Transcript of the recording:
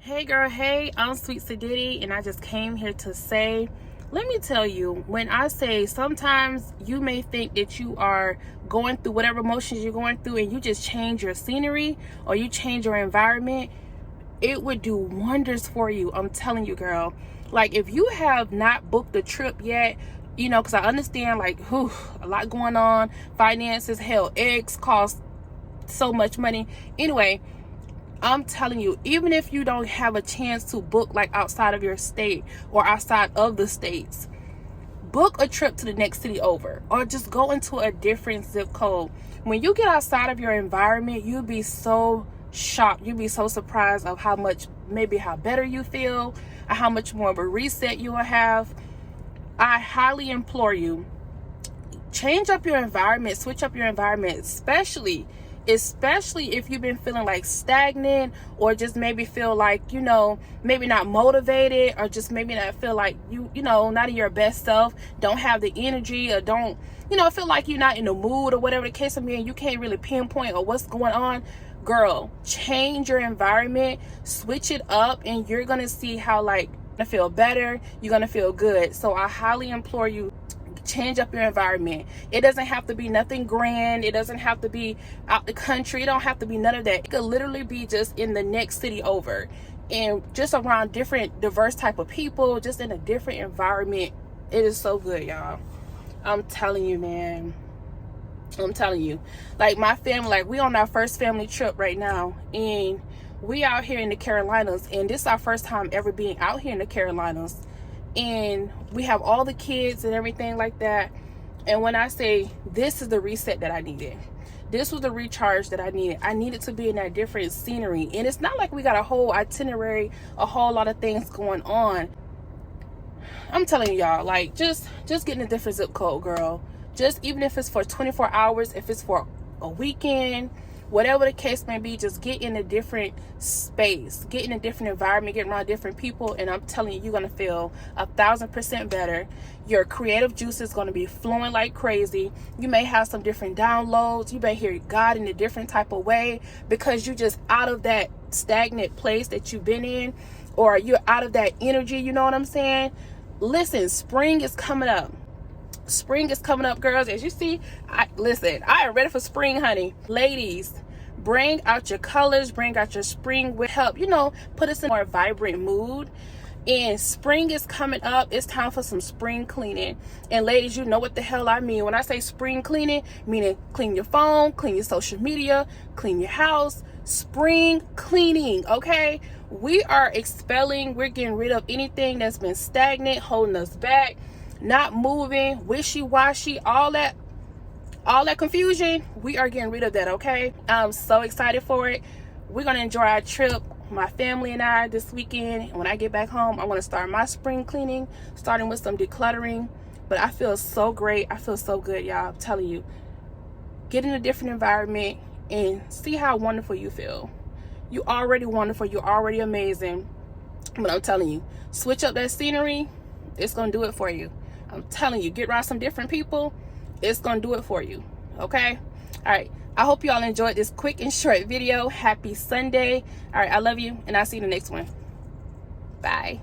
Hey girl, hey, I'm Sweet Sadiddy, and I just came here to say, let me tell you, when I say sometimes you may think that you are going through whatever emotions you're going through and you just change your scenery or you change your environment, it would do wonders for you. I'm telling you, girl. Like, if you have not booked a trip yet, because I understand, like, a lot going on, finances, hell, eggs cost so much money. Anyway, I'm telling you, even if you don't have a chance to book like outside of your state or outside of the states, book a trip to the next city over or just go into a different zip code. When you get outside of your environment, you'll be so shocked. You'll be so surprised of how better you feel, or how much more of a reset you will have. I highly implore you, change up your environment, switch up your environment, especially if you've been feeling like stagnant or just maybe feel like, maybe not motivated, or just maybe not feel like not in your best self, don't have the energy, or don't, feel like you're not in the mood or whatever the case may be, and you can't really pinpoint or what's going on. Girl, change your environment, switch it up, and you're going to see how to feel better. You're going to feel good. So I highly implore you, change up your environment. It doesn't have to be nothing grand. It doesn't have to be out the country. It don't have to be none of that. It could literally be just in the next city over, and just around different diverse type of people, just in a different environment. It is so good, y'all. I'm telling you, man. I'm telling you. Like, my family, we on our first family trip right now, and we out here in the Carolinas, and this is our first time ever being out here in the Carolinas. And we have all the kids and everything like that. And when I say this is the reset that I needed, this was the recharge that I needed to be in that different scenery. And it's not like we got a whole itinerary, a whole lot of things going on. I'm telling y'all, just get in a different zip code, girl. Just even if it's for 24 hours, if it's for a weekend, whatever the case may be, just get in a different space, get in a different environment, get around different people, and I'm telling you, you're going to feel 1,000% better. Your creative juice is going to be flowing like crazy. You may have some different downloads. You may hear God in a different type of way, because you're just out of that stagnant place that you've been in, or you're out of that energy, you know what I'm saying? Listen, spring is coming up. Spring is coming up, girls. As you see, I am ready for spring, honey. Ladies, bring out your colors, bring out your spring with help, put us in a more vibrant mood. And spring is coming up. It's time for some spring cleaning. And ladies, you know what the hell I mean when I say spring cleaning, meaning clean your phone, clean your social media, clean your house. Spring cleaning, okay? We are expelling, we're getting rid of anything that's been stagnant, holding us back, not moving, wishy-washy, all that confusion. We are getting rid of that, okay? I'm so excited for it. We're going to enjoy our trip, my family and I, this weekend. When I get back home, I want to start my spring cleaning, starting with some decluttering. But I feel so great. I feel so good, y'all. I'm telling you. Get in a different environment and see how wonderful you feel. You're already wonderful. You're already amazing. But I'm telling you, switch up that scenery. It's going to do it for you. I'm telling you, get around some different people. It's going to do it for you. Okay? All right. I hope you all enjoyed this quick and short video. Happy Sunday. All right. I love you, and I'll see you in the next one. Bye.